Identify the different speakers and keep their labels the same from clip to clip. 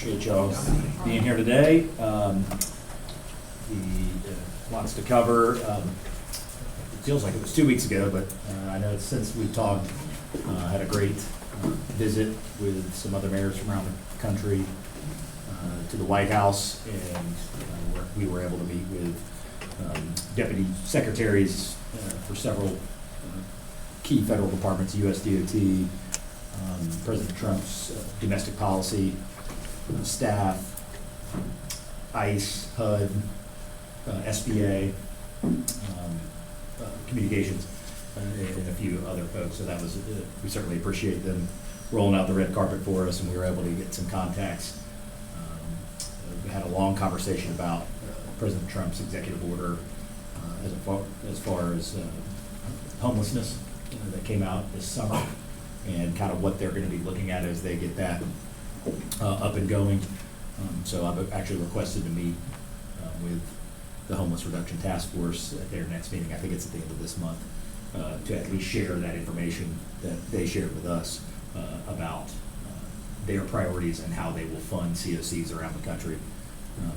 Speaker 1: Appreciate y'all being here today. Lots to cover. It feels like it was 2 weeks ago, but I know since we've talked, had a great visit with some other mayors from around the country to the White House, and we were able to meet with deputy secretaries for several key federal departments, USDOT, President Trump's domestic policy staff, ICE, HUD, SBA, communications, and a few other folks. So that was, we certainly appreciate them rolling out the red carpet for us, and we were able to get some contacts. We had a long conversation about President Trump's executive order as far as homelessness that came out this summer, and kind of what they're going to be looking at as they get that up and going. So I've actually requested to meet with the Homeless Reduction Task Force at their next meeting. I think it's at the end of this month, to at least share that information that they shared with us about their priorities and how they will fund COCs around the country.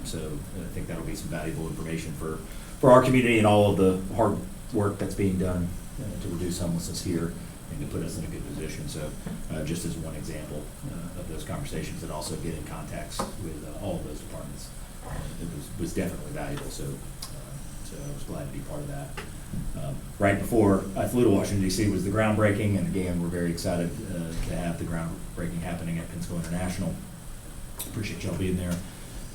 Speaker 1: So I think that'll be some valuable information for our community and all of the hard work that's being done to reduce homelessness here and to put us in a good position. So just as one example of those conversations, and also getting contacts with all of those departments, it was definitely valuable. So I was glad to be part of that. Right before I flew to Washington, D.C. was the groundbreaking, and again, we're very excited to have the groundbreaking happening at Pensacola International. Appreciate y'all being there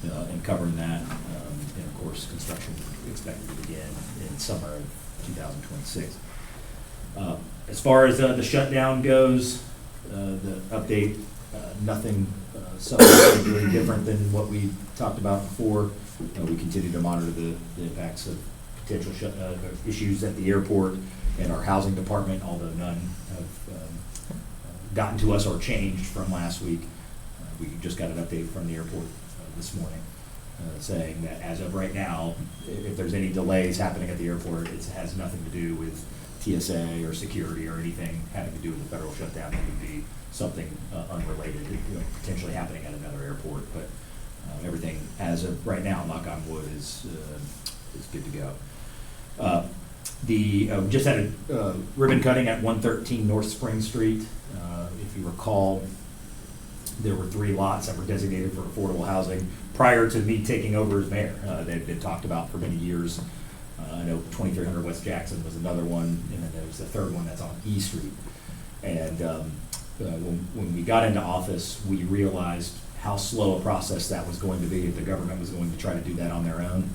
Speaker 1: and covering that. And of course, construction expected to begin in summer of 2026. As far as the shutdown goes, the update, nothing substantially different than what we talked about before. We continue to monitor the impacts of potential issues at the airport and our housing department, although none have gotten to us or changed from last week. We just got an update from the airport this morning saying that as of right now, if there's any delays happening at the airport, it has nothing to do with TSA or security or anything having to do with the federal shutdown. It would be something unrelated, potentially happening at another airport. But everything as of right now, knock on wood, is good to go. We just had a ribbon cutting at 113 North Spring Street. If you recall, there were 3 lots that were designated for affordable housing prior to me taking over as mayor. They've been talked about for many years. I know 2300 West Jackson was another one, and then there was the third one that's on E Street. And when we got into office, we realized how slow a process that was going to be if the government was going to try to do that on their own.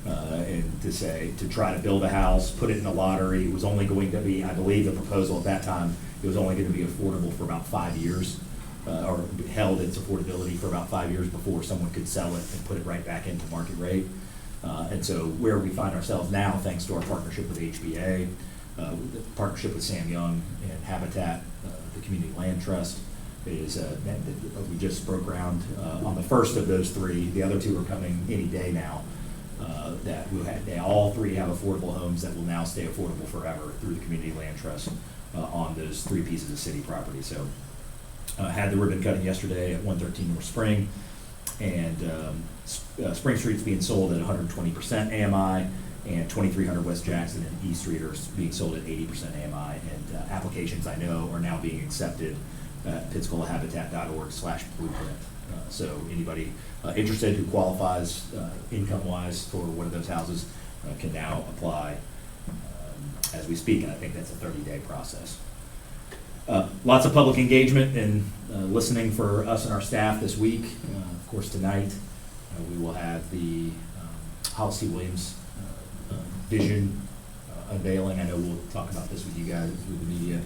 Speaker 1: And to try to build a house, put it in a lottery, it was only going to be, I believe the proposal at that time, it was only going to be affordable for about 5 years, or held its affordability for about 5 years before someone could sell it and put it right back into market rate. And so where we find ourselves now, thanks to our partnership with HBA, the partnership with Sam Young and Habitat, the Community Land Trust, is we just broke ground on the first of those 3. The other 2 are coming any day now. They all 3 have affordable homes that will now stay affordable forever through the Community Land Trust on those 3 pieces of city property. So had the ribbon cutting yesterday at 113 North Spring, and Spring Street's being sold at 120% AMI, and 2300 West Jackson and E Street are being sold at 80% AMI, and applications I know are now being accepted at PensacolaHabitat.org/blueprint. So anybody interested who qualifies income-wise for one of those houses can now apply as we speak, and I think that's a 30-day process. Lots of public engagement and listening for us and our staff this week. Of course, tonight we will have the Hollis C. Williams vision unveiling. I know we'll talk about this with you guys, with the media,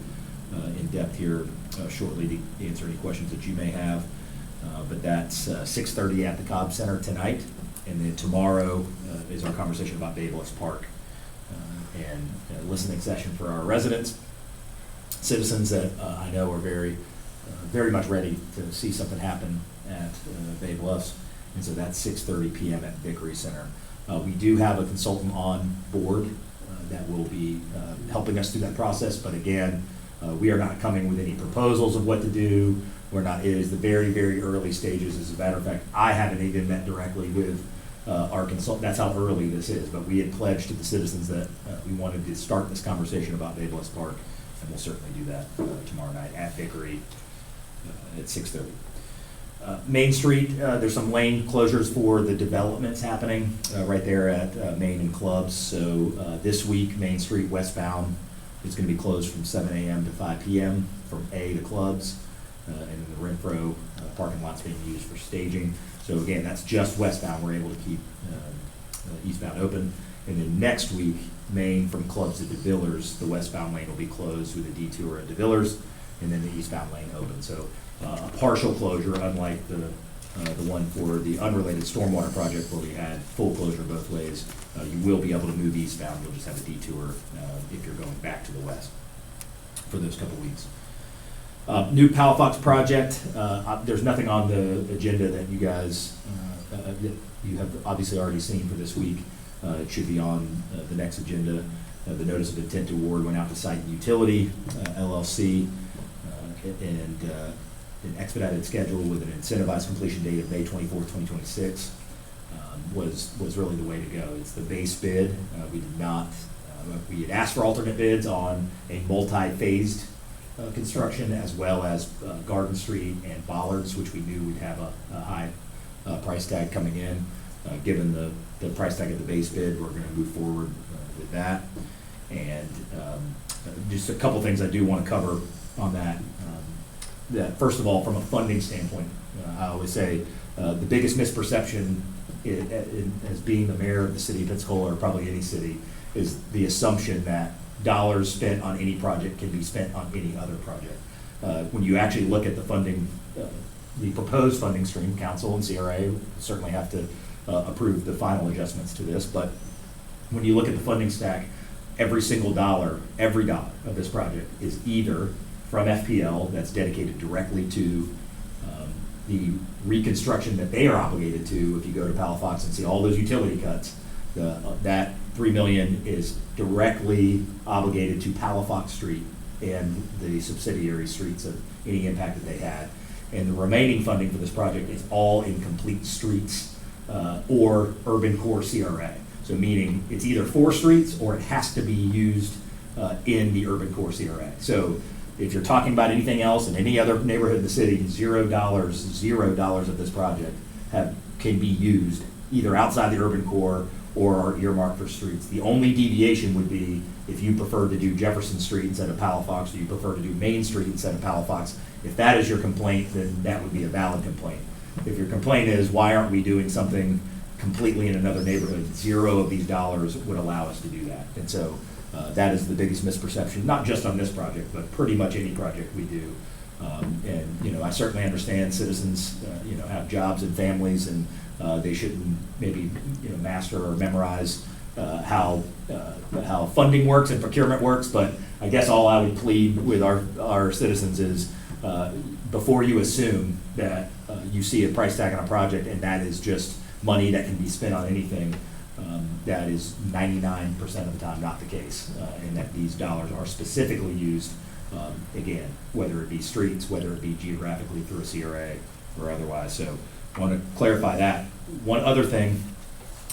Speaker 1: in depth here shortly to answer any questions that you may have. But that's 6:30 at the Cobb Center tonight, and then tomorrow is our conversation about Valencia Park, and a listening session for our residents, citizens that I know are very much ready to see something happen at Bay Bluffs, and so that's 6:30 p.m. at Vickery Center. We do have a consultant on board that will be helping us through that process, but again, we are not coming with any proposals of what to do We're not, it is the very, very early stages. As a matter of fact, I haven't even met directly with our consultant. That's how early this is, but we had pledged to the citizens that we wanted to start this conversation about Valencia Park, and we'll certainly do that tomorrow night at Bakery at 6:30. Main Street, there's some lane closures for the developments happening right there at Main and Clubs. So this week, Main Street westbound is going to be closed from 7 a.m. to 5 p.m. from A to Clubs, and the Renfro parking lot's being used for staging. So again, that's just westbound. We're able to keep eastbound open. And then next week, Main from Clubs to DeVillers, the westbound lane will be closed with a detour at DeVillers, and then the eastbound lane open. So a partial closure, unlike the one for the unrelated stormwater project where we had full closure both ways. You will be able to move eastbound. You'll just have a detour if you're going back to the west for those couple weeks. New Palafox Project. There's nothing on the agenda that you guys you have obviously already seen for this week. It should be on the next agenda. The notice of intent to award went out to Site and Utility LLC, and an expedited schedule with an incentivized completion date of May 24th, 2026 was really the way to go. It's the base bid. We did not. We had asked for alternate bids on a multi-phased construction, as well as Garden Street and Bollards, which we knew would have a high price tag coming in. Given the price tag of the base bid, we're going to move forward with that. And just a couple things I do want to cover on that. That first of all, from a funding standpoint, I always say the biggest misperception as being the mayor of the city of Pensacola, or probably any city, is the assumption that dollars spent on any project can be spent on any other project. When you actually look at the funding, the proposed funding stream, council and CRA certainly have to approve the final adjustments to this, but when you look at the funding stack, every single dollar, every dollar of this project is either from FPL that's dedicated directly to the reconstruction that they are obligated to. If you go to Palafox and see all those utility cuts, that $3 million is directly obligated to Palafox Street and the subsidiary streets of any impact that they had. And the remaining funding for this project is all in complete streets or urban core CRA. So meaning it's either for streets or it has to be used in the urban core CRA. So if you're talking about anything else in any other neighborhood in the city, $0 of this project can be used either outside the urban core or are earmarked for streets. The only deviation would be if you prefer to do Jefferson Street instead of Palafox, or you prefer to do Main Street instead of Palafox. If that is your complaint, then that would be a valid complaint. If your complaint is, why aren't we doing something completely in another neighborhood, 0 of these dollars would allow us to do that. And so that is the biggest misperception, not just on this project, but pretty much any project we do. And I certainly understand citizens, have jobs and families, and they shouldn't maybe master or memorize how funding works and procurement works. But I guess all I would plead with our citizens is before you assume that you see a price tag on a project and that is just money that can be spent on anything. That is 99% of the time not the case, and that these dollars are specifically used, again, whether it be streets, whether it be geographically through a CRA or otherwise. So I want to clarify that. One other thing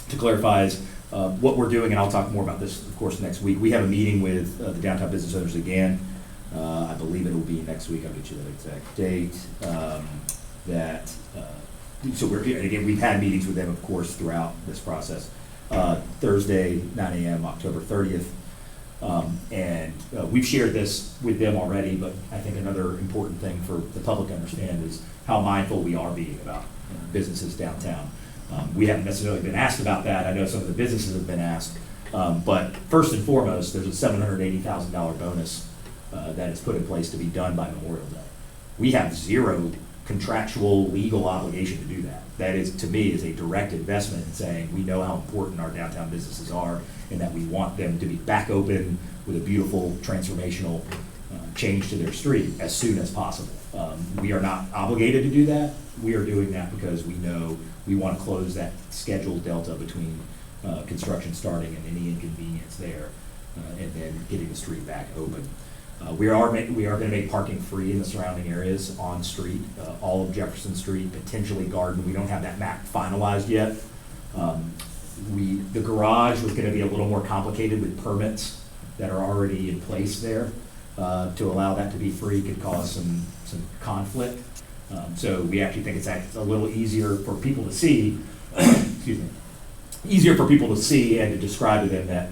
Speaker 1: to clarify is what we're doing, and I'll talk more about this, of course, next week. We have a meeting with the downtown business owners again. I believe it will be next week. I'll get you that exact date. So we've had meetings with them, of course, throughout this process. Thursday, 9 a.m., October 30th. And we've shared this with them already, but I think another important thing for the public to understand is how mindful we are being about businesses downtown. We haven't necessarily been asked about that. I know some of the businesses have been asked. But first and foremost, there's a $780,000 bonus that is put in place to be done by Memorial Day. We have zero contractual legal obligation to do that. That is, to me, is a direct investment in saying we know how important our downtown businesses are and that we want them to be back open with a beautiful transformational change to their street as soon as possible. We are not obligated to do that. We are doing that because we know we want to close that scheduled delta between construction starting and any inconvenience there and then getting the street back open. We are going to make parking free in the surrounding areas on street, all of Jefferson Street, potentially Garden. We don't have that map finalized yet. The garage was going to be a little more complicated with permits that are already in place there. To allow that to be free could cause some conflict. So we actually think it's a little easier for people to see, excuse me, easier for people to see and to describe to them that,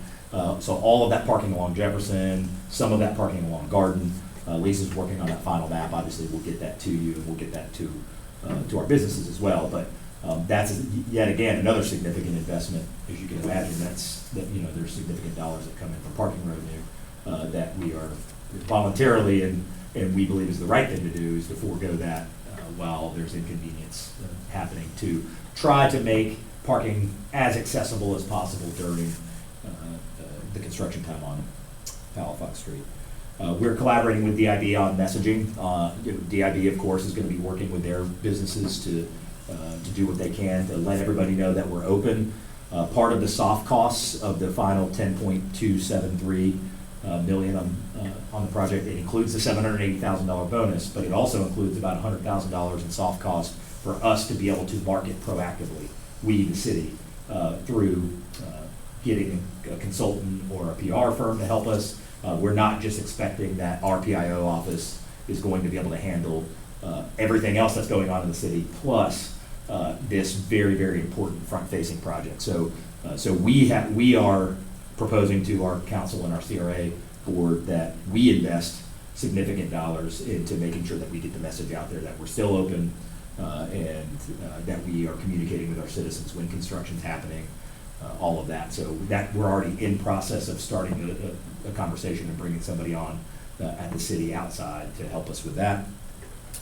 Speaker 1: so all of that parking along Jefferson, some of that parking along Garden, Lisa's working on that final map. Obviously, we'll get that to you, and we'll get that to our businesses as well. But that's yet again another significant investment, as you can imagine. There's significant dollars that come in from parking revenue that we are voluntarily and we believe is the right thing to do is to forego that while there's inconvenience happening to try to make parking as accessible as possible during the construction time on Palafox Street. We're collaborating with DIB on messaging. DIB, of course, is going to be working with their businesses to do what they can to let everybody know that we're open. Part of the soft costs of the final 10.273 million on the project, it includes the $780,000 bonus, but it also includes about $100,000 in soft costs for us to be able to market proactively, we, the city, through getting a consultant or a PR firm to help us. We're not just expecting that our PIO office is going to be able to handle everything else that's going on in the city, plus this very, very important front-facing project. So we are proposing to our council and our CRA board that we invest significant dollars into making sure that we get the message out there that we're still open and that we are communicating with our citizens when construction's happening, all of that. So that we're already in process of starting a conversation and bringing somebody on at the city outside to help us with that.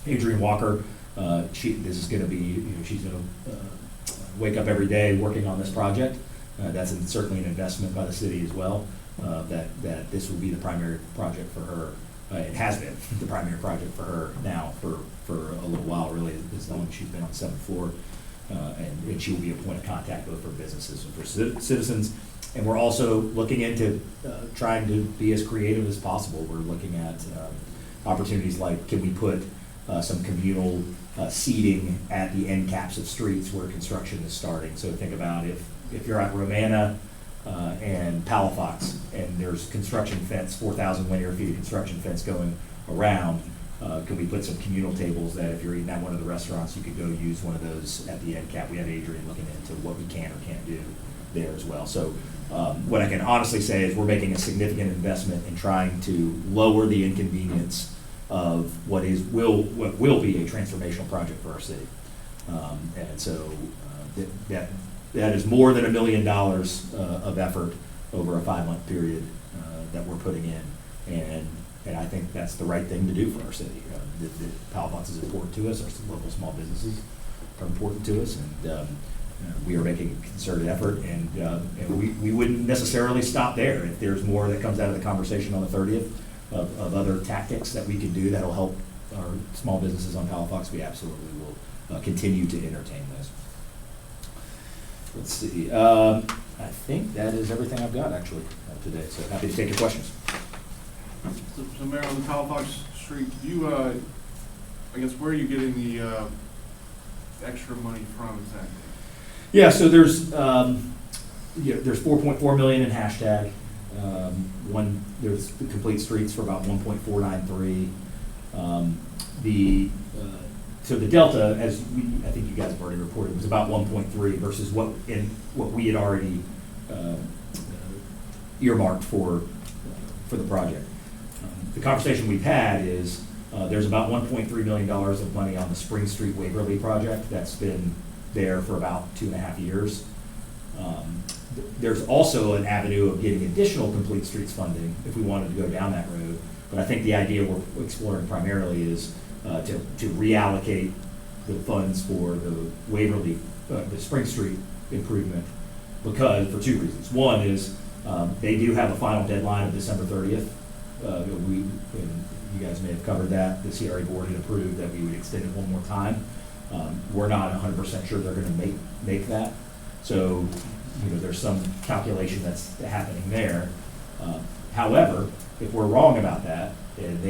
Speaker 1: Adrienne Walker, this is going to be, she's going to wake up every day working on this project. That's certainly an investment by the city as well. That this will be the primary project for her. It has been the primary project for her now for a little while. Really, as long as she's been on the 7th floor, and she will be a point of contact both for businesses and for citizens. And we're also looking into trying to be as creative as possible. We're looking at opportunities like, can we put some communal seating at the end caps of streets where construction is starting? So think about if you're at Romana and Palafox and there's construction fence, 4,000 linear feet of construction fence going around, can we put some communal tables that if you're eating at one of the restaurants, you could go use one of those at the end cap? We have Adrienne looking into what we can or can't do there as well. So what I can honestly say is we're making a significant investment in trying to lower the inconvenience of what will be a transformational project for our city. And so that is more than $1 million of effort over a 5-month period that we're putting in. And I think that's the right thing to do for our city. Palafox is important to us. Our local small businesses are important to us, and we are making a concerted effort. And we wouldn't necessarily stop there. If there's more that comes out of the conversation on the 30th of other tactics that we can do that'll help our small businesses on Palafox, we absolutely will continue to entertain those. Let's see. I think that is everything I've got actually today. So happy to take your questions.
Speaker 2: So Mayor, on the Palafox Street, I guess, where are you getting the extra money from exactly?
Speaker 1: Yeah, so there's 4.4 million in hashtag. There's the complete streets for about 1.493. So the delta, I think you guys have already reported, was about 1.3 versus what we had already earmarked for the project. The conversation we've had is there's about $1.3 million of money on the Spring Street Waverly project that's been there for about 2.5 years. There's also an avenue of getting additional complete streets funding if we wanted to go down that road. But I think the idea we're exploring primarily is to reallocate the funds for the Waverly, the Spring Street improvement, because for 2 reasons. One is they do have a final deadline of December 30th. You guys may have covered that. The CRA board had approved that we would extend it one more time. We're not 100% sure they're going to make that. So, there's some calculation that's happening there. However, if we're wrong about that, And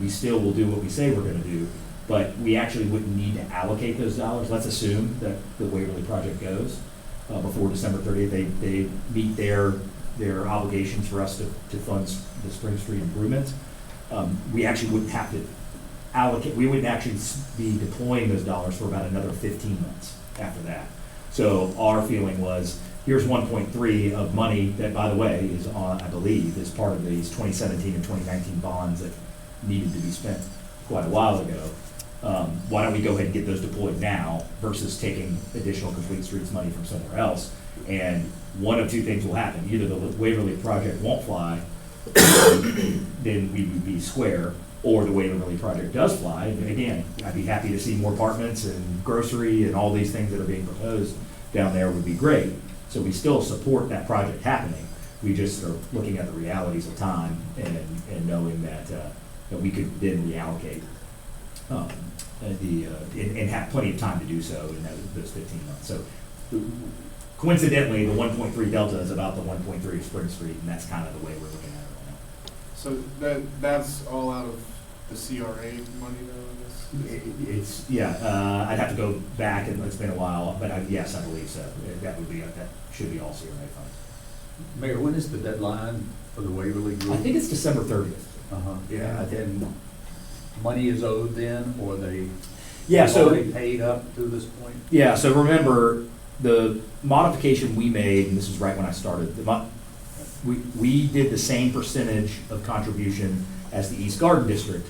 Speaker 1: we still will do what we say we're gonna do, but we actually wouldn't need to allocate those dollars. Let's assume that the Waverly project goes, before December 30th, they meet their obligations for us to fund the Spring Street improvements. We actually wouldn't have to allocate, we wouldn't actually be deploying those dollars for about another 15 months after that. So our feeling was, here's 1.3 of money that, by the way, is on, I believe, is part of these 2017 and 2019 bonds that needed to be spent quite a while ago. Why don't we go ahead and get those deployed now versus taking additional Complete Streets money from somewhere else? And one of two things will happen. Either the Waverly project won't fly, then we would be square, or the Waverly project does fly. And again, I'd be happy to see more apartments and grocery and all these things that are being proposed down there would be great. So we still support that project happening. We just are looking at the realities of time and knowing that we could then reallocate and have plenty of time to do so in those 15 months. So coincidentally, the 1.3 delta is about the 1.3 of Spring Street, and that's kind of the way we're looking at it right now.
Speaker 2: So that's all out of the CRA money though, I guess?
Speaker 1: It's, I'd have to go back, and it's been a while, but yes, I believe so. That should be all CRA funds.
Speaker 3: Mayor, when is the deadline for the Waverly group?
Speaker 1: I think it's December 30th.
Speaker 3: Yeah, then money is owed then, or they
Speaker 1: so
Speaker 3: already paid up to this point?
Speaker 1: Yeah, so remember, the modification we made, and this is right when I started, we did the same percentage of contribution as the East Garden District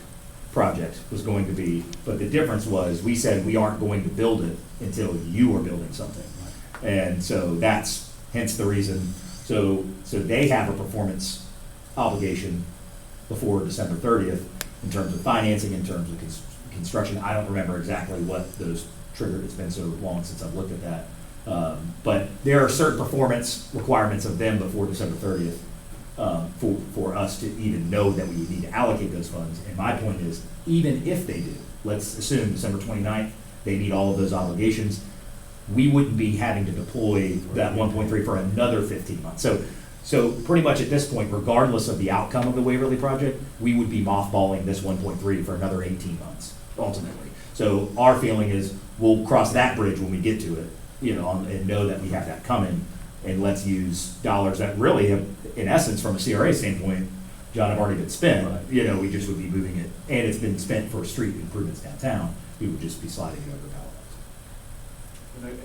Speaker 1: project was going to be, but the difference was, we said we aren't going to build it until you are building something. And so that's hence the reason, so they have a performance obligation before December 30th in terms of financing, in terms of construction. I don't remember exactly what those triggered. It's been so long since I've looked at that. But there are certain performance requirements of them before December 30th for us to even know that we would need to allocate those funds. And my point is, even if they do, let's assume December 29th, they meet all of those obligations, we wouldn't be having to deploy that 1.3 for another 15 months. So pretty much at this point, regardless of the outcome of the Waverly project, we would be mothballing this 1.3 for another 18 months, ultimately. So our feeling is, we'll cross that bridge when we get to it, and know that we have that coming, and let's use dollars that really have, in essence, from a CRA standpoint, John, have already been spent.
Speaker 3: Right.
Speaker 1: We just would be moving it, and it's been spent for street improvements downtown. We would just be sliding it over Palafox.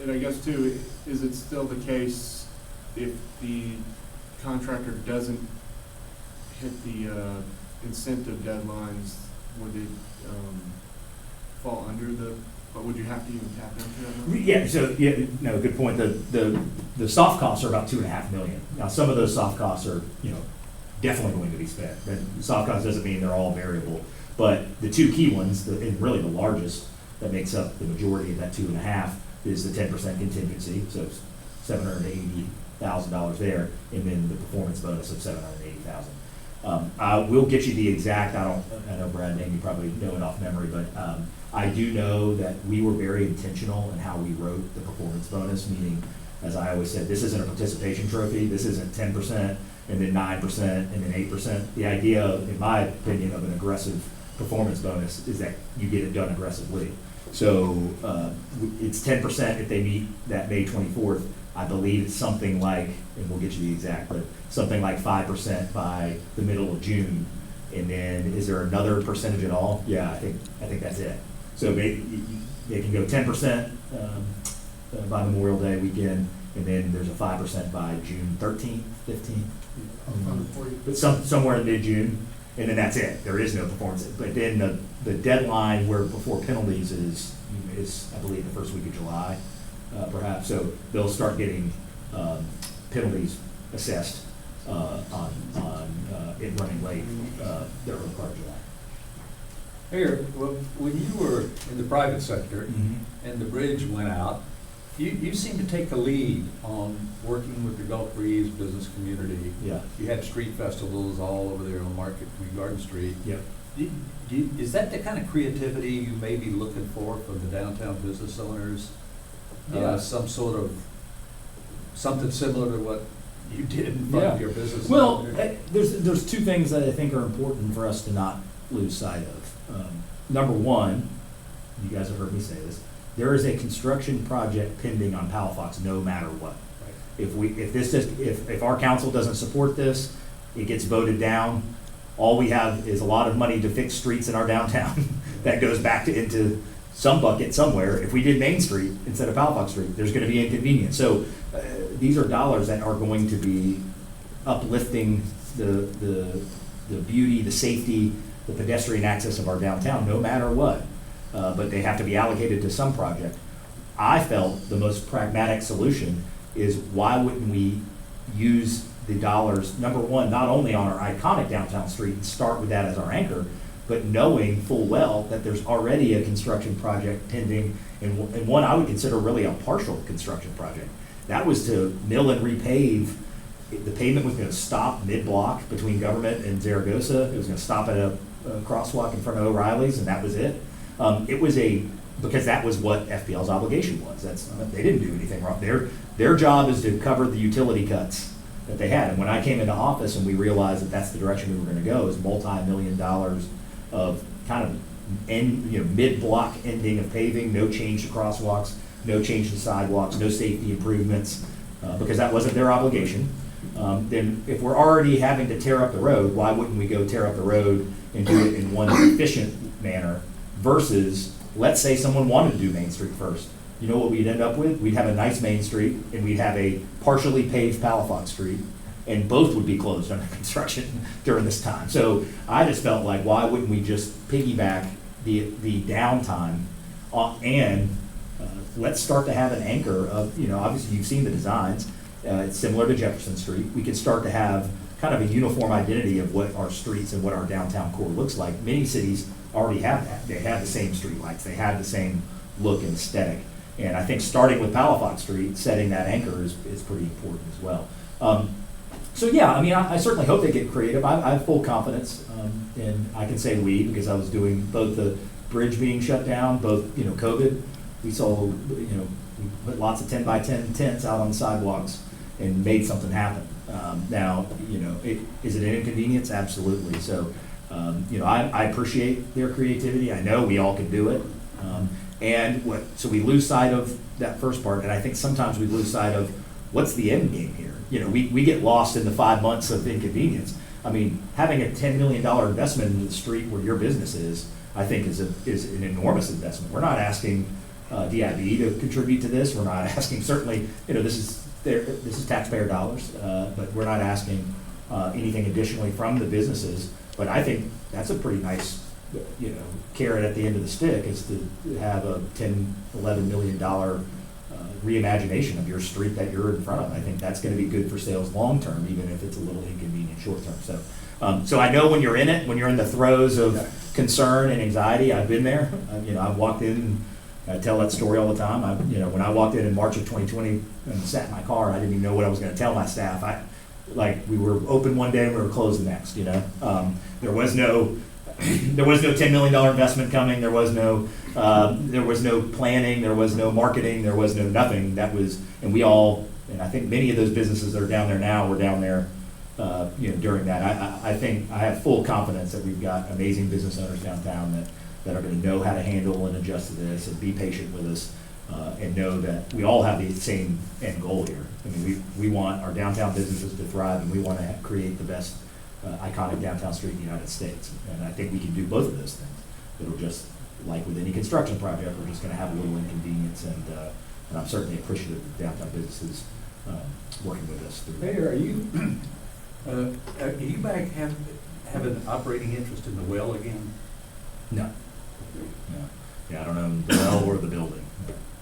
Speaker 2: And I guess too, is it still the case if the contractor doesn't hit the incentive deadlines, would it fall under but would you have to even tap into that money?
Speaker 1: Yeah, good point. The soft costs are about $2.5 million. Now, some of those soft costs are, definitely going to be spent. And soft costs doesn't mean they're all variable, but the two key ones, and really the largest that makes up the majority of that 2.5 is the 10% contingency, so $780,000 there, and then the performance bonus of $780,000. I will get you the exact. I know Brad and Amy probably know it off memory, but I do know that we were very intentional in how we wrote the performance bonus, meaning, as I always said, this isn't a participation trophy. This isn't 10% and then 9% and then 8%. The idea, in my opinion, of an aggressive performance bonus is that you get it done aggressively. So it's 10% if they meet that May 24th. I believe it's something like, and we'll get you the exact, but something like 5% by the middle of June. And then, is there another percentage at all? Yeah, I think that's it. So they can go 10% by Memorial Day weekend, and then there's a 5% by June 13th, 15th, but somewhere in mid-June, and then that's it. There is no performance. But then the deadline before penalties is I believe the first week of July, perhaps. So they'll start getting penalties assessed on it running late the early part of July.
Speaker 3: Mayor, well, when you were in the private sector and the bridge went out, you seemed to take the lead on working with the Gulf Reeves business community.
Speaker 1: Yeah.
Speaker 3: You had street festivals all over there on Market and Garden Street.
Speaker 1: Yep.
Speaker 3: Is that the kind of creativity you may be looking for from the downtown business owners?
Speaker 1: Yeah.
Speaker 3: Some sort of, something similar to what you didn't
Speaker 1: Yeah.
Speaker 3: fund your business.
Speaker 1: Well, there's two things that I think are important for us to not lose sight of. Number one, you guys have heard me say this, there is a construction project pending on Palafox no matter what. If our council doesn't support this, it gets voted down. All we have is a lot of money to fix streets in our downtown that goes back into some bucket somewhere. If we did Main Street instead of Palafox Street, there's gonna be inconvenience. So these are dollars that are going to be uplifting the beauty, the safety, the pedestrian access of our downtown, no matter what. But they have to be allocated to some project. I felt the most pragmatic solution is why wouldn't we use the dollars, number one, not only on our iconic downtown street and start with that as our anchor, but knowing full well that there's already a construction project pending, and one I would consider really a partial construction project. That was to mill and repave. The pavement was gonna stop mid-block between Government and Zaragoza. It was gonna stop at a crosswalk in front of O'Reilly's, and that was it. Because that was what FPL's obligation was. They didn't do anything wrong. Their job is to cover the utility cuts that they had. And when I came into office and we realized that that's the direction we were gonna go, is multi-million dollars of kind of mid-block ending of paving, no change to crosswalks, no change to sidewalks, no safety improvements, because that wasn't their obligation. Then if we're already having to tear up the road, why wouldn't we go tear up the road and do it in one efficient manner versus, let's say someone wanted to do Main Street first. You know what we'd end up with? We'd have a nice Main Street and we'd have a partially paved Palafox Street, and both would be closed under construction during this time. So I just felt like, why wouldn't we just piggyback the downtime and let's start to have an anchor of, obviously you've seen the designs. It's similar to Jefferson Street. We could start to have kind of a uniform identity of what our streets and what our downtown core looks like. Many cities already have that. They have the same streetlights. They have the same look and aesthetic. And I think starting with Palafox Street, setting that anchor is pretty important as well. So yeah, I certainly hope they get creative. I have full confidence, and I can say we, because I was doing both the bridge being shut down, both, COVID. We saw, we put lots of 10 by 10 tents out on sidewalks and made something happen. Now, is it an inconvenience? Absolutely. So, I appreciate their creativity. I know we all can do it. So we lose sight of that first part, and I think sometimes we lose sight of what's the end game here. We get lost in the 5 months of inconvenience. Having a $10 million investment in the street where your business is, I think is an enormous investment. We're not asking DIB to contribute to this. We're not asking, certainly, this is taxpayer dollars, but we're not asking anything additionally from the businesses. But I think that's a pretty nice, carrot at the end of the stick, is to have a $10, $11 million reimagination of your street that you're in front of. I think that's going to be good for sales long term, even if it's a little inconvenient short term. So I know when you're in it, when you're in the throes of concern and anxiety, I've been there. I've walked in. I tell that story all the time. When I walked in March of 2020 and sat in my car, I didn't even know what I was going to tell my staff. We were open one day and we were closed the next. There was no $10 million investment coming. There was no planning. There was no marketing. There was no nothing. And I think many of those businesses that are down there now were down there, during that. I think I have full confidence that we've got amazing business owners downtown that are going to know how to handle and adjust to this and be patient with us, and know that we all have the same end goal here. We want our downtown businesses to thrive, and we want to create the best iconic downtown street in the United States. And I think we can do both of those things. It'll just, like with any construction project, we're just going to have a little inconvenience, and I'm certainly appreciative of downtown businesses working with us through.
Speaker 3: Mayor, are you back have an operating interest in the well again?
Speaker 1: No. Yeah, I don't own the well or the building.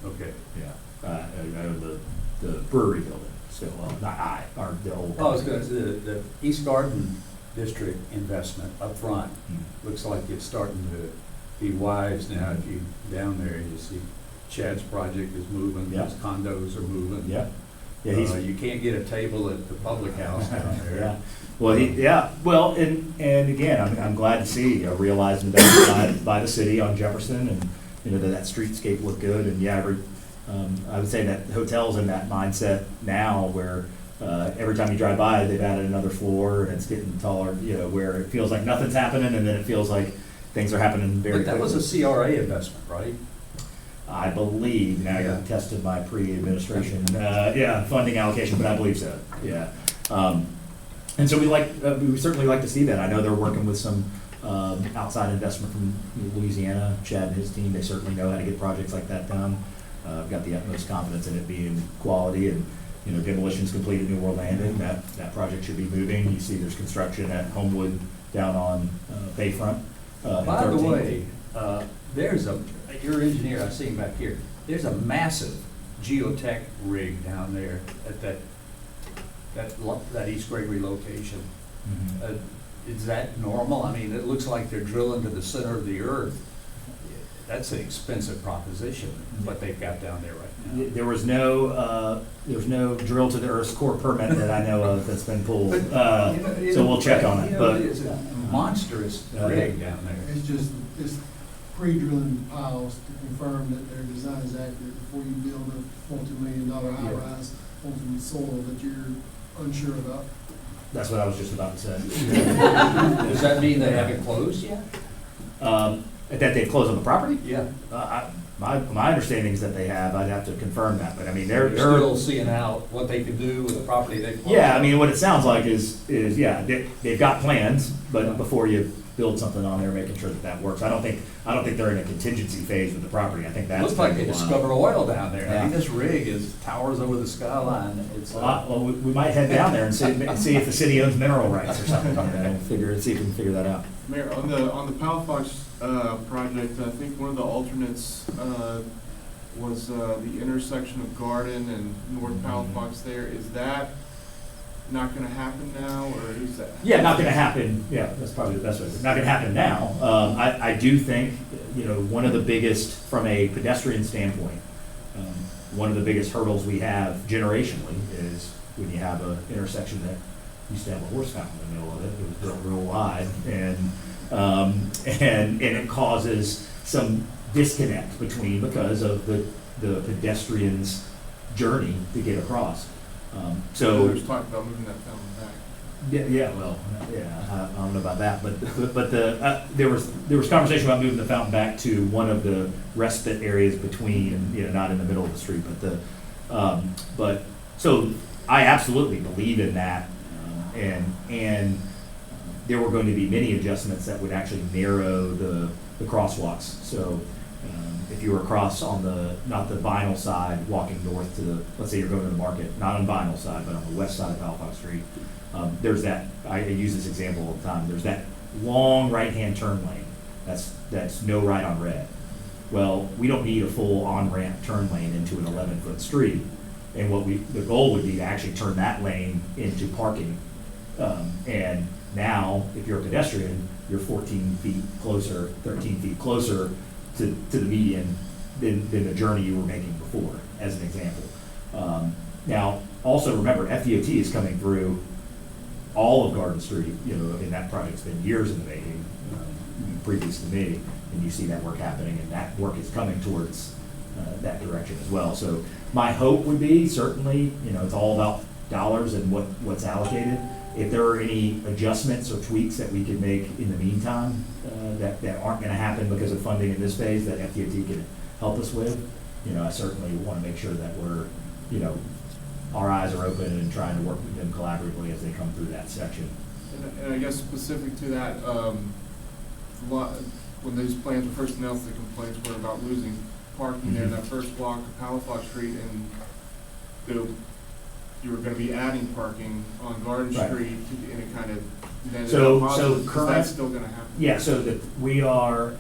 Speaker 3: Okay.
Speaker 1: Yeah, I own the brewery building still. Well, not the old.
Speaker 3: I was going to say the East Garden District investment up front looks like it's starting to be wise now. If you down there, you see Chad's project is moving.
Speaker 1: Yeah.
Speaker 3: His condos are moving.
Speaker 1: Yeah. Yeah,
Speaker 3: you can't get a table at the public house down there.
Speaker 1: Yeah. Well, and again, I'm glad to see a realized investment by the city on Jefferson, and that streetscape looked good. And I would say that hotels in that mindset now, where every time you drive by, they've added another floor, and it's getting taller, where it feels like nothing's happening, and then it feels like things are happening very
Speaker 3: But that
Speaker 1: quickly.
Speaker 3: was a CRA investment, right?
Speaker 1: I believe, now
Speaker 3: Yeah.
Speaker 1: you've tested my pre-administration, funding allocation, but I believe so, yeah. And so we certainly like to see that. I know they're working with some outside investment from Louisiana, Chad and his team. They certainly know how to get projects like that done. I've got the utmost confidence in it being quality, and, demolition's complete at New World Landing. That project should be moving. You see there's construction at Homewood down on Bayfront. at
Speaker 3: By the
Speaker 1: 13th.
Speaker 3: way, your engineer, I see him back here, there's a massive geotech rig down there at that East Gregory location.
Speaker 1: Mhm.
Speaker 3: Is that normal? I mean, it looks like they're drilling to the center of the earth. That's an expensive proposition, what they've got down there right now.
Speaker 1: There was no drill to the Earth's core permit that I know of that's been pulled. So we'll check on it, but.
Speaker 3: It's a monstrous rig down there.
Speaker 4: It's pre-drilling piles to confirm that their design is accurate before you build a multi-million-dollar high-rise on some soil that you're unsure about.
Speaker 1: That's what I was just about to say.
Speaker 3: Does that mean they haven't closed yet?
Speaker 1: That they've closed on the property?
Speaker 3: Yeah.
Speaker 1: My understanding is that they have. I'd have to confirm that, but I mean, they're
Speaker 3: Still seeing out what they can do with the property they've closed.
Speaker 1: Yeah, I mean, what it sounds like is they've got plans, but before you build something on there, making sure that works. I don't think they're in a contingency phase with the property. I think that's.
Speaker 3: Looks like they discovered oil down there. I
Speaker 1: Yeah.
Speaker 3: mean, this rig towers over the skyline. It's,
Speaker 1: Well, we might head down there and see if the city owns mineral rights or something. See if we can figure that out.
Speaker 2: Mayor, on the Palafox project, I think one of the alternates was the intersection of Garden and North Palafox there. Is that not gonna happen now, or is that?
Speaker 1: Yeah, not gonna happen, yeah, that's probably the best way, not gonna happen now. I do think, one of the biggest, from a pedestrian standpoint, one of the biggest hurdles we have generationally is when you have an intersection that used to have a horse fountain in the middle of it. It was built real wide, and it causes some disconnect because of the pedestrian's journey to get across. So
Speaker 2: There's talk about moving that fountain back.
Speaker 1: I don't know about that, but there was conversation about moving the fountain back to one of the respite areas between, not in the middle of the street, but so I absolutely believe in that, and there were going to be many adjustments that would actually narrow the crosswalks. So if you were across on not the Vinyl side, walking north to let's say you're going to the market, not on Vinyl side, but on the west side of Palafox Street, there's that, I use this example all the time, there's that long right-hand turn lane, that's no right on red. Well, we don't need a full on-ramp turn lane into an 11-foot street, and the goal would be to actually turn that lane into parking. And now, if you're a pedestrian, you're 14 feet closer, 13 feet closer to the median than the journey you were making before, as an example. Now, also remember, FDOT is coming through all of Garden Street. And that project's been years in the making, previous to me, and you see that work happening, and that work is coming towards that direction as well. So my hope would be, certainly, it's all about dollars and what's allocated. If there are any adjustments or tweaks that we could make in the meantime that aren't going to happen because of funding in this phase that FDOT can help us with, I certainly want to make sure that we're, our eyes are open and trying to work with them collaboratively as they come through that section.
Speaker 2: And I guess specific to that, when these plans were first announced, the complaints were about losing parking there in that first block of Palafox Street, and you were gonna be adding parking on Garden
Speaker 1: Right.
Speaker 2: Street, and it kind of ended
Speaker 1: So
Speaker 2: up positive. Is
Speaker 1: current-
Speaker 2: that still gonna happen?
Speaker 1: Yeah, so we are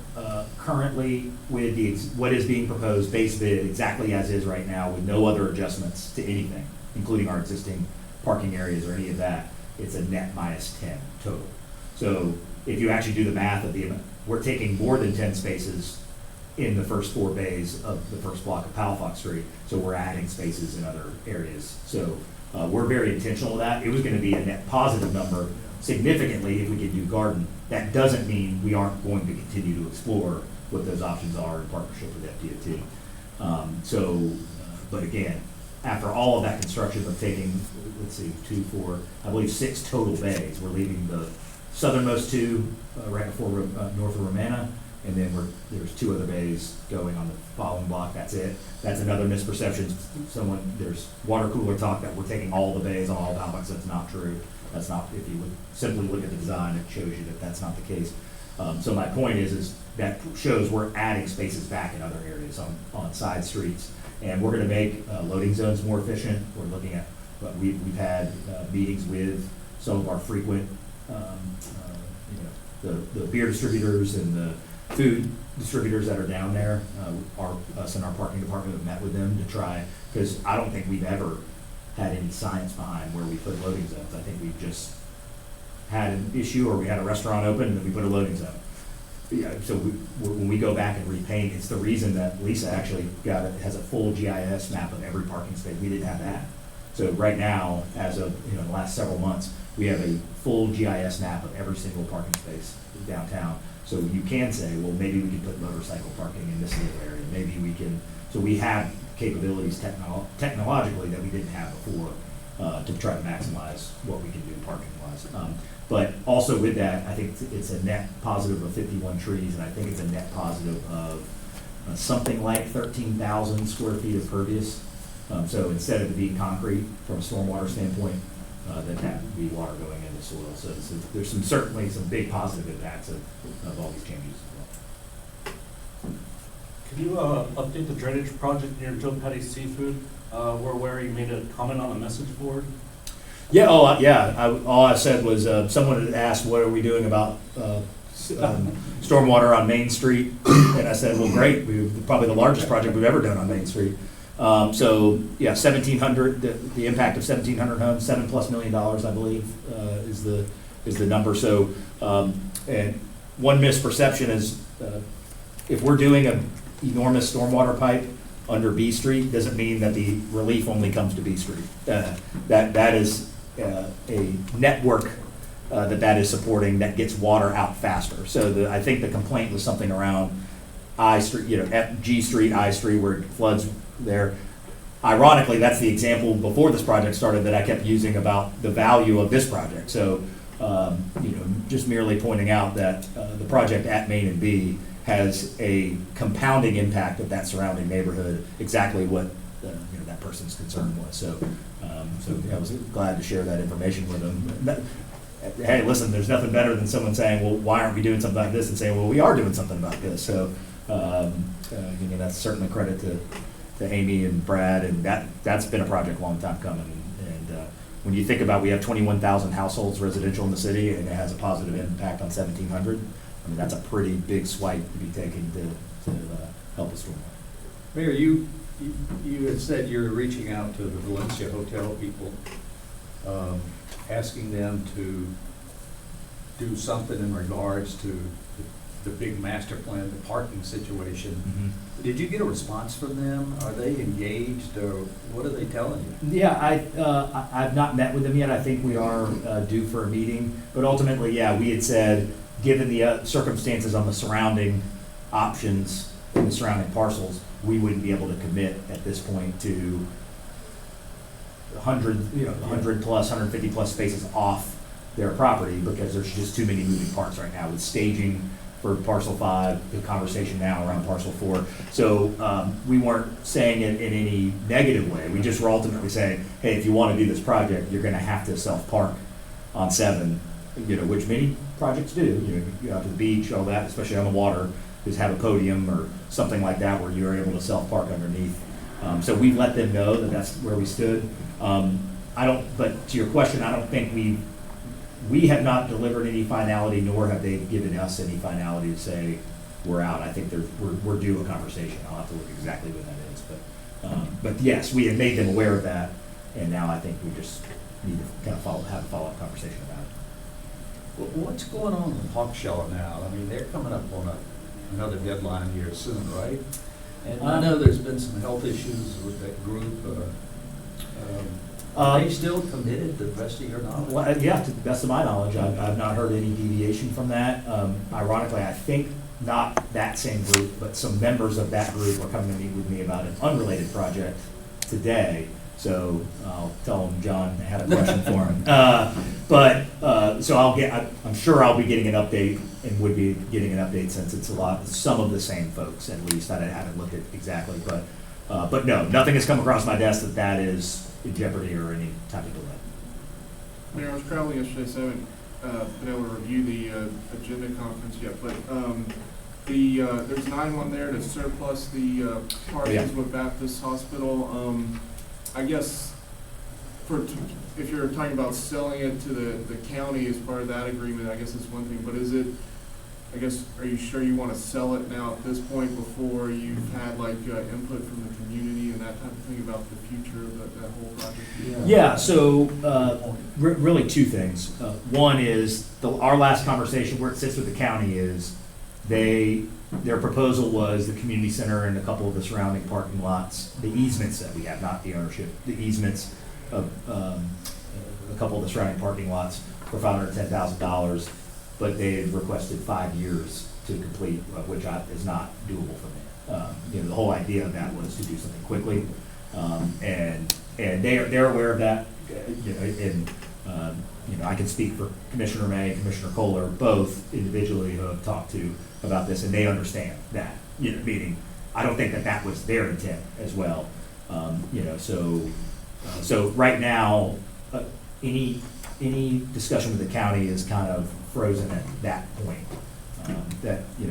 Speaker 1: currently with what is being proposed, base bid, exactly as is right now, with no other adjustments to anything, including our existing parking areas or any of that. It's a net -10 total. So if you actually do the math we're taking more than 10 spaces in the first 4 bays of the first block of Palafox Street, so we're adding spaces in other areas. So we're very intentional with that. It was gonna be a net positive number significantly if we could do Garden. That doesn't mean we aren't going to continue to explore what those options are in partnership with FDOT. But again, after all of that construction of taking, let's see, 2, 4, I believe 6 total bays. We're leaving the southernmost 2 right before north of Romana, and then there's 2 other bays going on the following block. That's it. That's another misperception. There's water cooler talk that we're taking all the bays on all the outlets. That's not true. That's not, if you would simply look at the design, it shows you that that's not the case. So my point is that shows we're adding spaces back in other areas on side streets. And we're gonna make loading zones more efficient. We're looking at, we've had meetings with some of our frequent, the beer distributors and the food distributors that are down there. Us and our parking department have met with them to try, because I don't think we've ever had any science behind where we put loading zones. I think we've just had an issue, or we had a restaurant open and then we put a loading zone. Yeah, so when we go back and repaint, it's the reason that Lisa actually has a full GIS map of every parking space. We didn't have that. So right now, as of the last several months, we have a full GIS map of every single parking space downtown. So you can say, well, maybe we can put motorcycle parking in this little area. Maybe we can. So we have capabilities technologically that we didn't have before to try to maximize what we can do parking wise. But also with that, I think it's a net positive of 51 trees, and I think it's a net positive of something like 13,000 square feet of pervious. So instead of it being concrete from a stormwater standpoint, that would be water going into soil. So there's certainly some big positive impacts of all these changes as well.
Speaker 5: Could you update the drainage project near Joe Patti Seafood, where you made a comment on a message board?
Speaker 1: Yeah, all I said was someone had asked, what are we doing about stormwater on Main Street? And I said, well, great, probably the largest project we've ever done on Main Street. So, yeah, 1,700, the impact of 1,700 homes, $7+ million, I believe, is the number. So, and one misperception is if we're doing an enormous stormwater pipe under B Street, doesn't mean that the relief only comes to B Street. That is a network that is supporting that gets water out faster. So I think the complaint was something around I Street, G Street, I Street, where it floods there. Ironically, that's the example before this project started that I kept using about the value of this project. So, just merely pointing out that the project at Main and B has a compounding impact of that surrounding neighborhood, exactly what that person's concern was. So I was glad to share that information with them. Hey, listen, there's nothing better than someone saying, well, why aren't we doing something about this? And saying, well, we are doing something about this. So, that's certainly credit to Amy and Brad, and that's been a project a long time coming. And when you think about, we have 21,000 households residential in the city, and it has a positive impact on 1,700. I mean, that's a pretty big swipe to be taking to help us stormwater.
Speaker 3: Mayor, you had said you're reaching out to the Valencia hotel people, asking them to do something in regards to the big master plan, the parking situation.
Speaker 1: Mm-hmm.
Speaker 3: Did you get a response from them? Are they engaged, or what are they telling you?
Speaker 1: Yeah, I've not met with them yet. I think we are due for a meeting. But ultimately, yeah, we had said, given the circumstances on the surrounding options and the surrounding parcels, we wouldn't be able to commit at this point to 100 plus, 150 plus spaces off their property, because there's just too many moving parts right now with staging for parcel 5, the conversation now around parcel 4. So we weren't saying it in any negative way. We just were ultimately saying, hey, if you want to do this project, you're going to have to self-park on 7, which many projects do. You go out to the beach, all that, especially on the water, is have a podium or something like that where you're able to self-park underneath. So we've let them know that that's where we stood. But to your question, I don't think we have not delivered any finality, nor have they given us any finality to say we're out. I think we're due a conversation. I'll have to look exactly when that is. But yes, we have made them aware of that, and now I think we just need to kind of have a follow-up conversation about it.
Speaker 3: What's going on with Hawkshaw now? I mean, they're coming up on another deadline here soon, right? And I know there's been some health issues with that group. Are they still committed to the best of your knowledge?
Speaker 1: Well, yeah, to the best of my knowledge, I've not heard any deviation from that. Ironically, I think not that same group, but some members of that group are coming to meet with me about an unrelated project today So I'll tell him John had a question for him. So I'm sure I'll be getting an update and would be getting an update since it's some of the same folks at least. I haven't looked at exactly, but no, nothing has come across my desk that is in jeopardy or any type of delay.
Speaker 2: Mayor, I was traveling yesterday, so I haven't been able to review the agenda conference yet, but there's 9 on there to surplus the parcels with Baptist Hospital. I guess if you're talking about selling it to the county as part of that agreement, I guess it's one thing, but are you sure you want to sell it now at this point before you've had like input from the community and that type of thing about the future of that whole project?
Speaker 1: Yeah, so really 2 things. One is our last conversation where it sits with the county is their proposal was the community center and a couple of the surrounding parking lots, the easements that we have, not the ownership, the easements of a couple of the surrounding parking lots for $510,000, but they had requested 5 years to complete, which is not doable for me. The whole idea of that was to do something quickly, and they're aware of that. I can speak for Commissioner May and Commissioner Kohler, both individually who I've talked to about this, and they understand that. Meaning, I don't think that was their intent as well. So right now, any discussion with the county is kind of frozen at that point.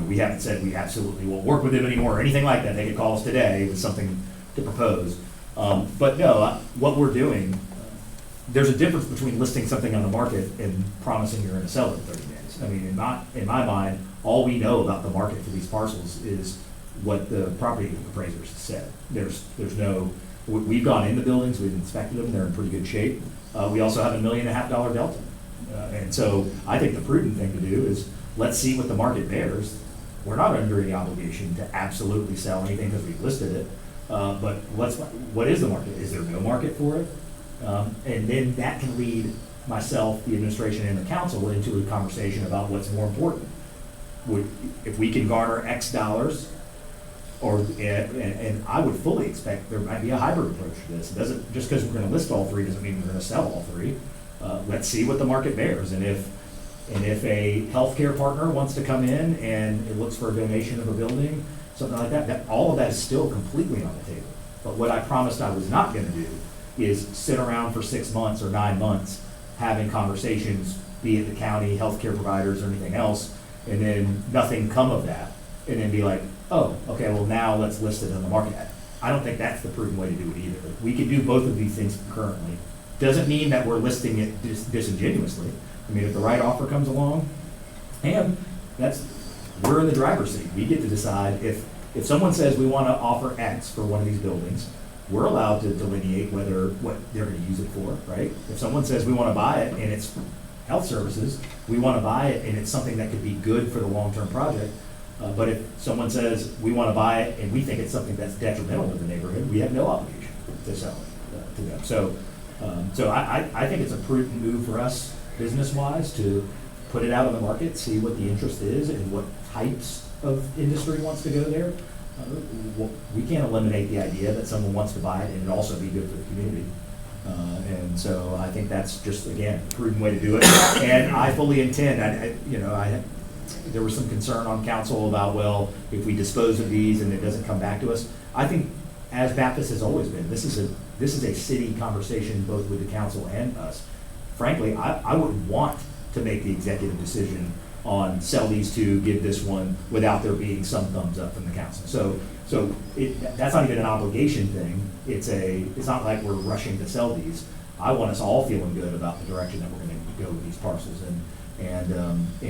Speaker 1: We haven't said we absolutely won't work with them anymore or anything like that. They could call us today with something to propose. But no, what we're doing, there's a difference between listing something on the market and promising you're going to sell it in 30 days. I mean, in my mind, all we know about the market for these parcels is what the property appraisers said. We've gone in the buildings, we've inspected them, they're in pretty good shape. We also have $1.5 million delta. And so I think the prudent thing to do is let's see what the market bears. We're not under any obligation to absolutely sell anything because we've listed it. But what is the market? Is there no market for it? And then that can lead myself, the administration, and the council into a conversation about what's more important. If we can garner X dollars, and I would fully expect there might be a hybrid approach to this. It doesn't, just because we're going to list all 3 doesn't mean we're going to sell all 3. Let's see what the market bears, and if a healthcare partner wants to come in and it looks for a donation of a building, something like that, all of that is still completely on the table. But what I promised I was not going to do is sit around for 6 months or 9 months having conversations, be it the county, healthcare providers, or anything else, and then nothing come of that, and then be like, oh, okay, well now let's list it on the market. I don't think that's the prudent way to do it either. We can do both of these things concurrently. Doesn't mean that we're listing it disingenuously. I mean, if the right offer comes along, and we're in the driver's seat. We get to decide if someone says we want to offer X for one of these buildings, we're allowed to delineate what they're going to use it for, right? If someone says we want to buy it and it's health services, we want to buy it and it's something that could be good for the long-term project. But if someone says we want to buy it and we think it's something that's detrimental to the neighborhood, we have no obligation to sell it to them. So I think it's a prudent move for us business-wise to put it out on the market, see what the interest is and what types of industry wants to go there. We can't eliminate the idea that someone wants to buy it and it also be good for the community. And so I think that's just, again, a prudent way to do it. And I fully intend, there was some concern on council about, well, if we dispose of these and it doesn't come back to us. I think, as Baptist has always been, this is a city conversation both with the council and us. Frankly, I wouldn't want to make the executive decision on sell these 2, give this one, without there being some thumbs up from the council. So that's not even an obligation thing. It's not like we're rushing to sell these. I want us all feeling good about the direction that we're going to go with these parcels, and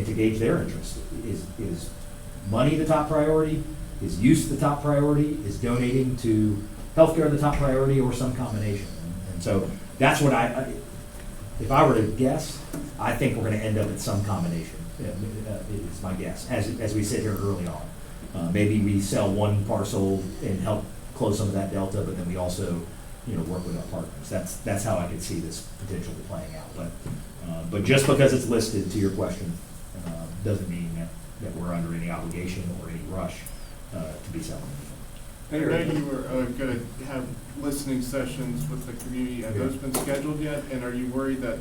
Speaker 1: to gauge their interest. Is money the top priority? Is use the top priority? Is donating to healthcare the top priority, or some combination? And so that's what if I were to guess, I think we're going to end up at some combination. It's my guess, as we sit here early on. Maybe we sell one parcel and help close some of that delta, but then we also, work with our partners. That's how I could see this potentially playing out. But just because it's listed, to your question, doesn't mean that we're under any obligation or any rush to be selling
Speaker 2: I know you were gonna have listening sessions with the community. Have those been scheduled yet? And are you worried that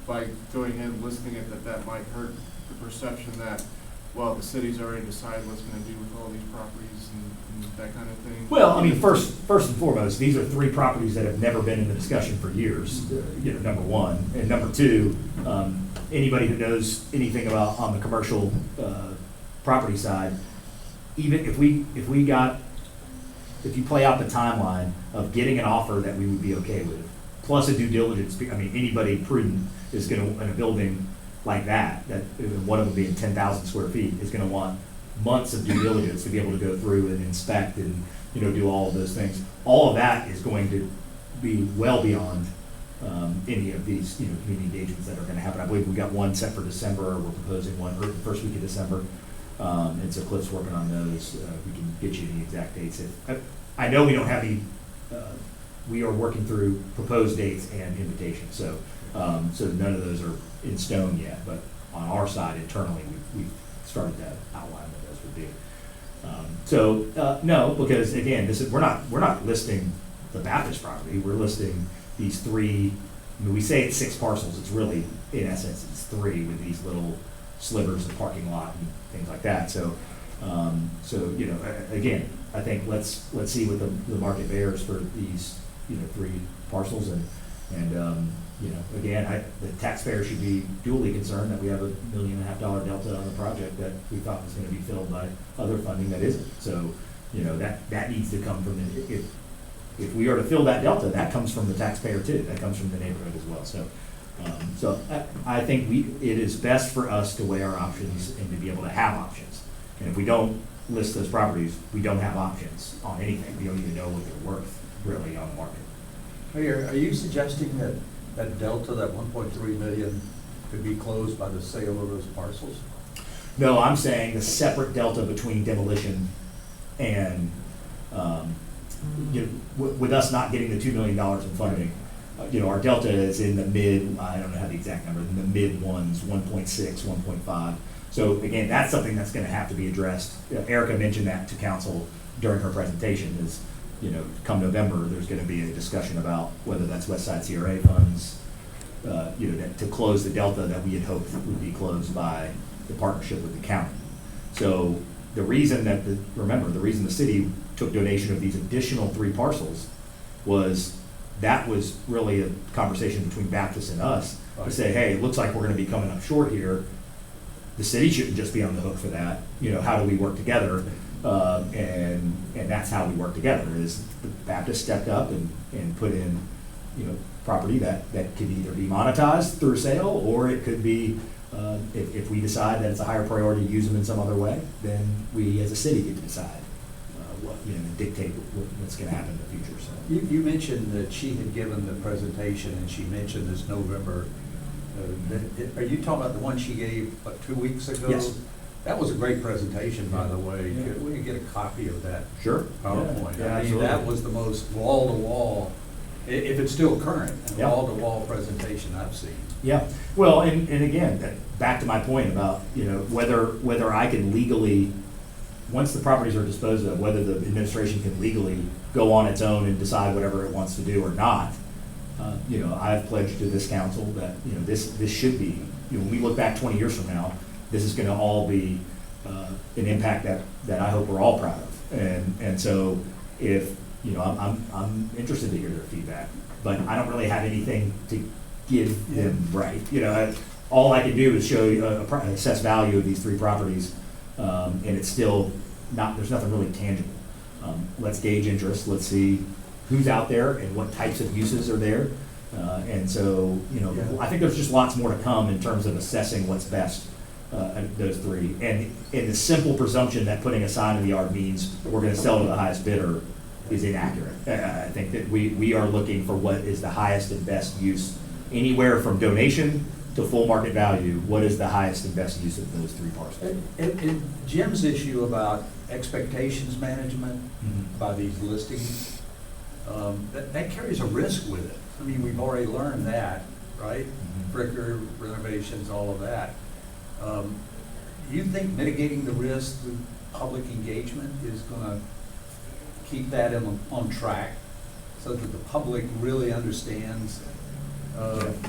Speaker 2: by going ahead and listening it, that might hurt the perception that, well, the city's already decided what's gonna do with all these properties and that kind of thing?
Speaker 1: Well, I mean, first and foremost, these are three properties that have never been in the discussion for years, number one. And number two, anybody who knows anything about on the commercial property side, even if you play out the timeline of getting an offer that we would be okay with, plus a due diligence, I mean, anybody prudent is going to, in a building like that one of them being 10,000 square feet, is going to want months of due diligence to be able to go through and inspect and, do all of those things. All of that is going to be well beyond any of these, community engagements that are going to happen. I believe we've got one set for December. We're proposing one the first week of December. And so Cliff's working on those. We can get you the exact dates. I know we don't have any, we are working through proposed dates and invitations. So none of those are in stone yet, but on our side internally, we've started to outline what those would be. No, because again, we're not listing the Baptist property. We're listing these three. I mean, we say it's 6 parcels. It's really, in essence, it's 3 with these little slivers of parking lot and things like that. So again, I think let's see what the market bears for these 3 parcels, and again, the taxpayer should be duly concerned that we have $1.5 million delta on the project that we thought was going to be filled by other funding that isn't. So that needs to come from if we are to fill that delta, that comes from the taxpayer too. That comes from the neighborhood as well. So I think it is best for us to weigh our options and to be able to have options. And if we don't list those properties, we don't have options on anything. We don't even know what they're worth really on the market.
Speaker 3: Are you suggesting that delta, that 1.3 million, could be closed by the sale of those parcels?
Speaker 1: No, I'm saying the separate delta between demolition and, with us not getting the $2 million in funding, our delta is in the mid, I don't know how the exact number, in the mid ones, 1.6, 1.5. So again, that's something that's going to have to be addressed. Erica mentioned that to council during her presentation is, come November, there's going to be a discussion about whether that's West Side CRA funds, to close the delta that we had hoped would be closed by the partnership with the county. So the reason the city took donation of these additional 3 parcels was that was really a conversation between Baptist and us to say, hey, it looks like we're going to be coming up short here. The city shouldn't just be on the hook for that. How do we work together? And that's how we work together. Is the Baptist stepped up and put in, property that could either be monetized through sale, or it could be if we decide that it's a higher priority to use them in some other way, then we as a city get to decide what dictate what's going to happen in the future. So
Speaker 3: you mentioned that she had given the presentation, and she mentioned this November. Are you talking about the one she gave 2 weeks ago?
Speaker 1: Yes.
Speaker 3: That was a great presentation, by the way.
Speaker 1: Yeah.
Speaker 3: Could we get a copy of that?
Speaker 1: Sure.
Speaker 3: PowerPoint.
Speaker 1: Yeah,
Speaker 3: I mean, that was the most wall-to-wall, if it's still current,
Speaker 1: Yeah.
Speaker 3: wall-to-wall presentation I've seen.
Speaker 1: Yeah. Well, and again, back to my point about whether I can legally, once the properties are disposed of, whether the administration can legally go on its own and decide whatever it wants to do or not. I've pledged to this council that this should be. When we look back 20 years from now, this is going to all be an impact that I hope we're all proud of. And so if I'm interested to hear their feedback, but I don't really have anything to give them right. All I can do is show you assess value of these 3 properties, and it's still not. There's nothing really tangible. Let's gauge interest. Let's see who's out there and what types of uses are there. And so, I think there's just lots more to come in terms of assessing what's best at those 3. And the simple presumption that putting a sign in the yard means we're going to sell to the highest bidder is inaccurate. I think that we are looking for what is the highest and best use, anywhere from donation to full market value. What is the highest and best use of those 3 parcels?
Speaker 3: And Jim's issue about expectations management by these listings, that carries a risk with it. I mean, we've already learned that, right? Bricker renovations, all of that. You think mitigating the risk through public engagement is going to keep that on track so that the public really understands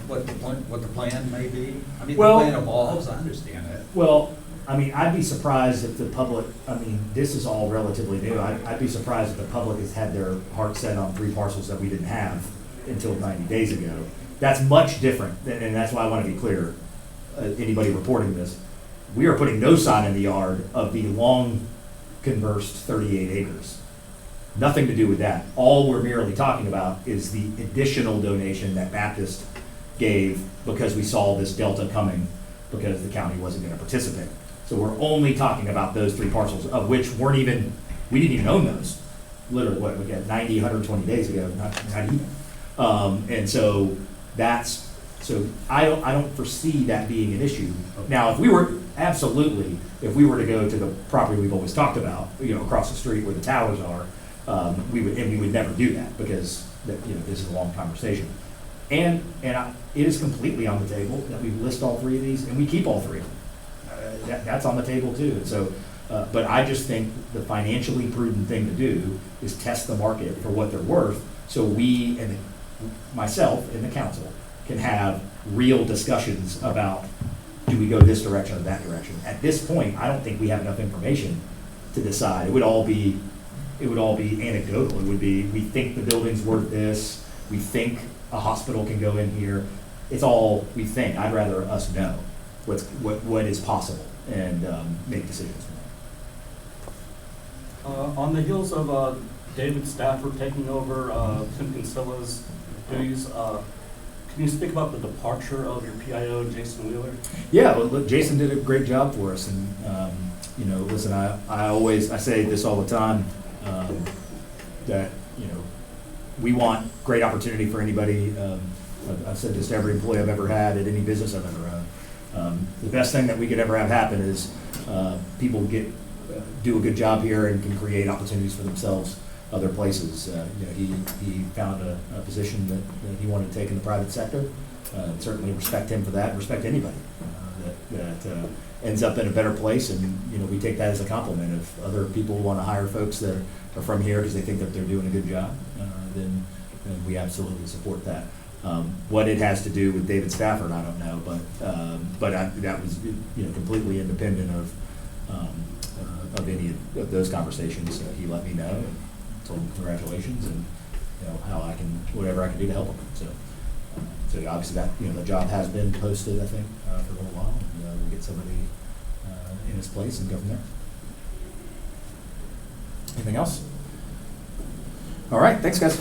Speaker 3: what the plan may be? I mean, the
Speaker 1: Well-
Speaker 3: plan evolves, I understand that.
Speaker 1: Well, I mean, I'd be surprised if the public, I mean, this is all relatively new. I'd be surprised if the public has had their heart set on 3 parcels that we didn't have until 90 days ago. That's much different, and that's why I want to be clear, anybody reporting this. We are putting no sign in the yard of the long conversed 38 acres. Nothing to do with that. All we're merely talking about is the additional donation that Baptist gave because we saw this delta coming because the county wasn't going to participate. So we're only talking about those 3 parcels, of which we didn't even own those. Literally, what, we got 90, 120 days ago, not even. And so I don't foresee that being an issue. Now, if we were to go to the property we've always talked about, across the street where the towers are, we would never do that because this is a long conversation. And it is completely on the table that we list all 3 of these and we keep all 3 of them. That's on the table too. And so, but I just think the financially prudent thing to do is test the market for what they're worth, so we and myself and the council can have real discussions about, do we go this direction or that direction? At this point, I don't think we have enough information to decide. It would all be anecdotal. It would be, we think the building's worth this, we think a hospital can go in here. It's all we think. I'd rather us know what is possible and make decisions from there.
Speaker 5: On the heels of David Stafford taking over Tim Kinsilla's duties, can you speak about the departure of your PIO, Jason Wheeler?
Speaker 1: Yeah, well, look, Jason did a great job for us, and listen, I say this all the time, that we want great opportunity for anybody. I've said this to every employee I've ever had at any business I've ever owned. The best thing that we could ever have happen is people do a good job here and can create opportunities for themselves other places. He found a position that he wanted to take in the private sector. Certainly respect him for that, and respect anybody that ends up in a better place, and we take that as a compliment. If other people want to hire folks that are from here because they think that they're doing a good job, then we absolutely support that. What it has to do with David Stafford, I don't know, but that was completely independent of any of those conversations. He let me know and told him congratulations, and whatever I can do to help him. So obviously that the job has been posted, I think, for a little while. And, we'll get somebody in his place and go from there. Anything else? All right, thanks guys.